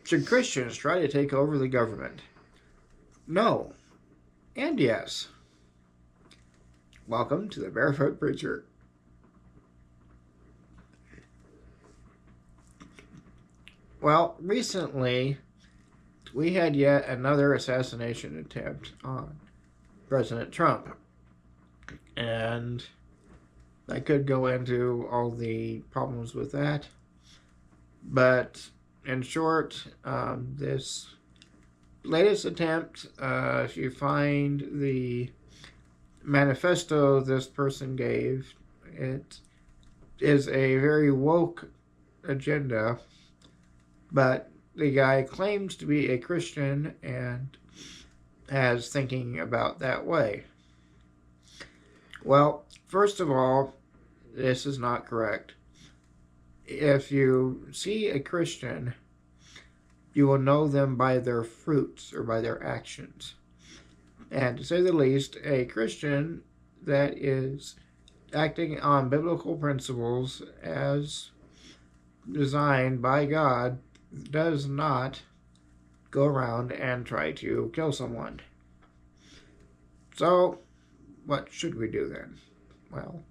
Should Christians try to take over the government? No, and yes. Welcome to the Barefoot Preacher. Well, recently we had yet another assassination attempt on President Trump. And I could go into all the problems with that. But in short, this latest attempt, if you find the manifesto this person gave, it is a very woke agenda, but the guy claims to be a Christian and has thinking about that way. Well, first of all, this is not correct. If you see a Christian, you will know them by their fruits or by their actions. And to say the least, a Christian that is acting on biblical principles as designed by God does not go around and try to kill someone. So, what should we do then? Well,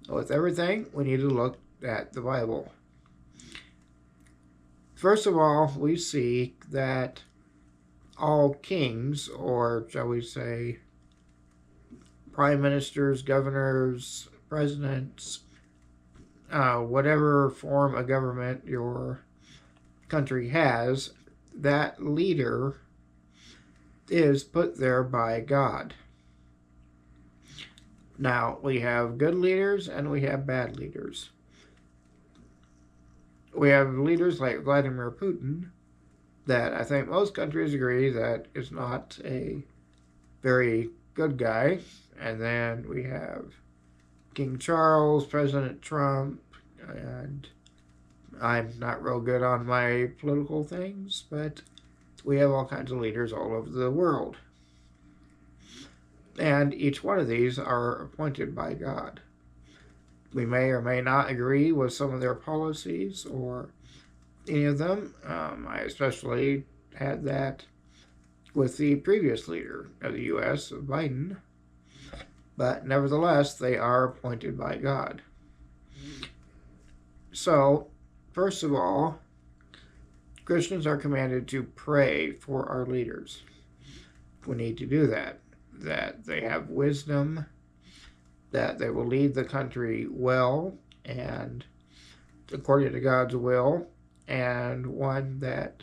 with everything, we need to look at the Bible. First of all, we see that all kings, or shall we say, prime ministers, governors, presidents, whatever form of government your country has, that leader is put there by God. Now, we have good leaders and we have bad leaders. We have leaders like Vladimir Putin that I think most countries agree that is not a very good guy. And then we have King Charles, President Trump, and I'm not real good on my political things, but we have all kinds of leaders all over the world. And each one of these are appointed by God. We may or may not agree with some of their policies or any of them. I especially had that with the previous leader of the U.S., Biden. But nevertheless, they are appointed by God. So, first of all, Christians are commanded to pray for our leaders. We need to do that. That they have wisdom, that they will lead the country well and according to God's will, and one that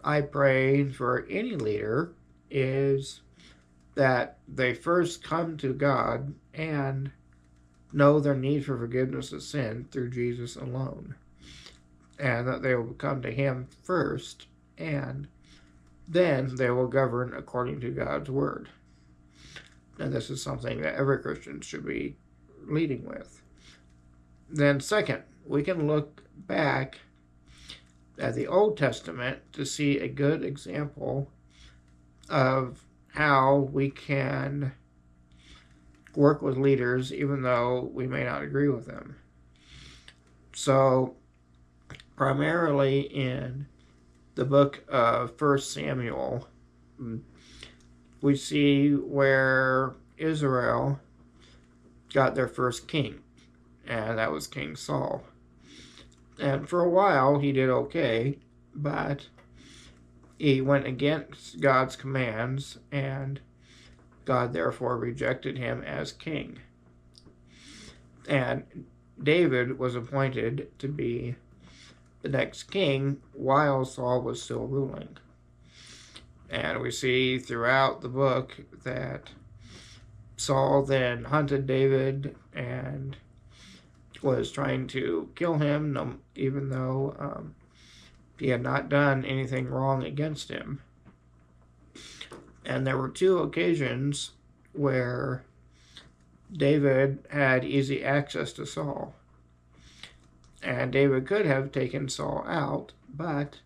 I pray for any leader is that they first come to God and know their need for forgiveness of sin through Jesus alone, and that they will come to Him first, and then they will govern according to God's word. And this is something that every Christian should be leading with. Then second, we can look back at the Old Testament to see a good example of how we can work with leaders even though we may not agree with them. So, primarily in the book of 1 Samuel, we see where Israel got their first king, and that was King Saul. And for a while, he did okay, but he went against God's commands, and God therefore rejected him as king. And David was appointed to be the next king while Saul was still ruling. And we see throughout the book that Saul then hunted David and was trying to kill him, even though he had not done anything wrong against him. And there were two occasions where David had easy access to Saul. And David could have taken Saul out, but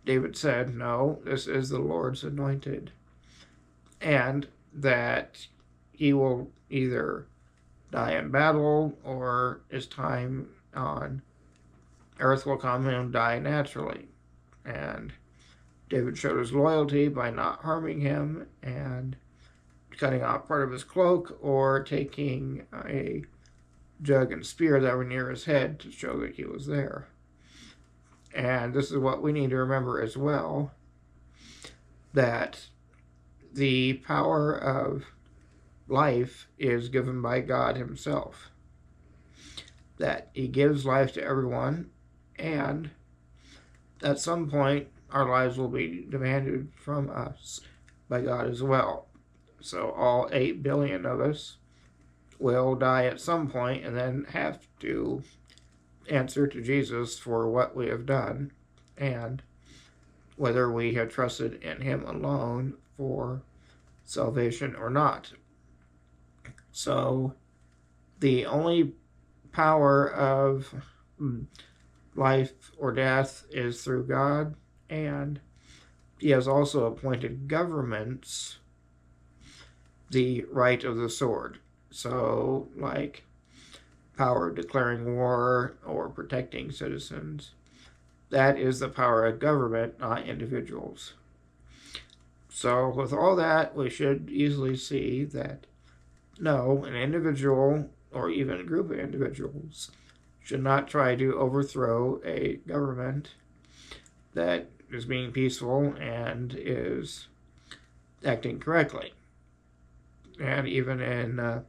David said, no, this is the Lord's anointed. And that he will either die in battle or his time on earth will come and die naturally. And David showed his loyalty by not harming him and cutting off part of his cloak or taking a jug and spear that were near his head to show that he was there. And this is what we need to remember as well, that the power of life is given by God himself. That he gives life to everyone, and at some point our lives will be demanded from us by God as well. So all 8 billion of us will die at some point and then have to answer to Jesus for what we have done and whether we have trusted in him alone for salvation or not. So the only power of life or death is through God, and he has also appointed governments the right of the sword. So, like power of declaring war or protecting citizens, that is the power of government, not individuals. So, with all that, we should easily see that no, an individual or even a group of individuals should not try to overthrow a government that is being peaceful and is acting correctly. And even in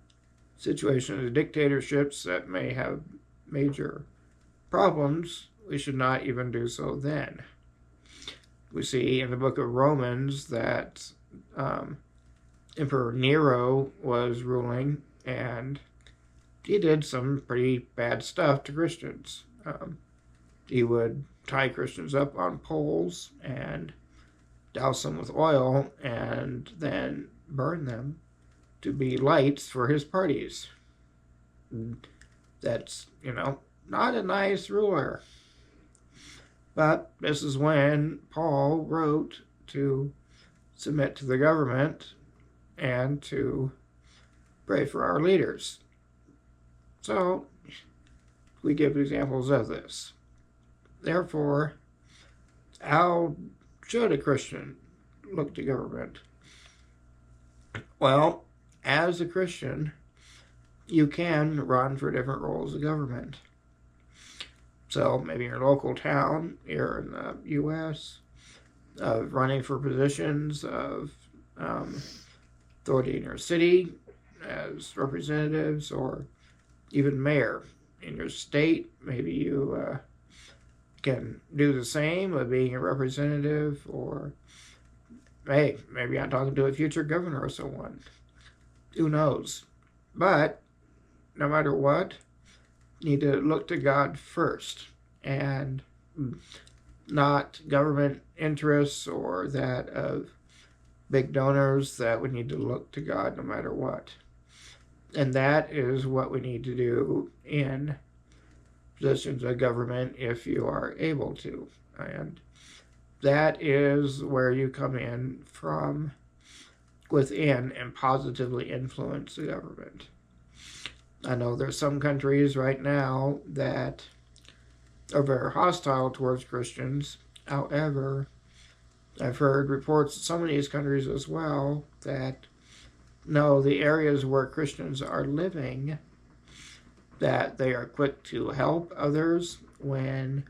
situations of dictatorships that may have major problems, we should not even do so then. We see in the book of Romans that Emperor Nero was ruling, and he did some pretty bad stuff to Christians. He would tie Christians up on poles and douse them with oil and then burn them to be lights for his parties. That's, not a nice ruler. But this is when Paul wrote to submit to the government and to pray for our leaders. So, we give examples of this. Therefore, how should a Christian look to government? Well, as a Christian, you can run for different roles of government. So maybe in your local town, here in the U.S., running for positions of authority in your city as representatives, or even mayor in your state. Maybe you can do the same with being a representative, or hey, maybe I'm talking to a future governor or someone. Who knows? But no matter what, you need to look to God first, and not government interests or that of big donors. That we need to look to God no matter what. And that is what we need to do in positions of government if you are able to. And that is where you come in from within and positively influence the government. I know there's some countries right now that are very hostile towards Christians. However, I've heard reports of some of these countries as well that no, the areas where Christians are living, that they are quick to help others when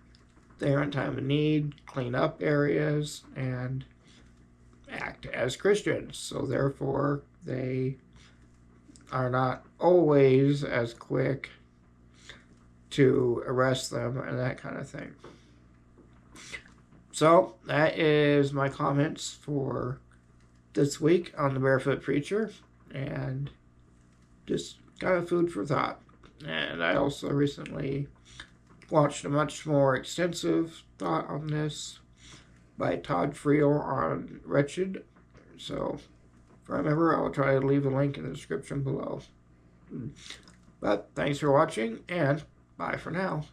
they are in time of need, clean up areas, and act as Christians. So therefore, they are not always as quick to arrest them and that kind of thing. So that is my comments for this week on the Barefoot Preacher, and just kind of food for thought. And I also recently watched a much more extensive thought on this by Todd Friel on Wretched. So if I remember, I'll try to leave a link in the description below. But thanks for watching, and bye for now.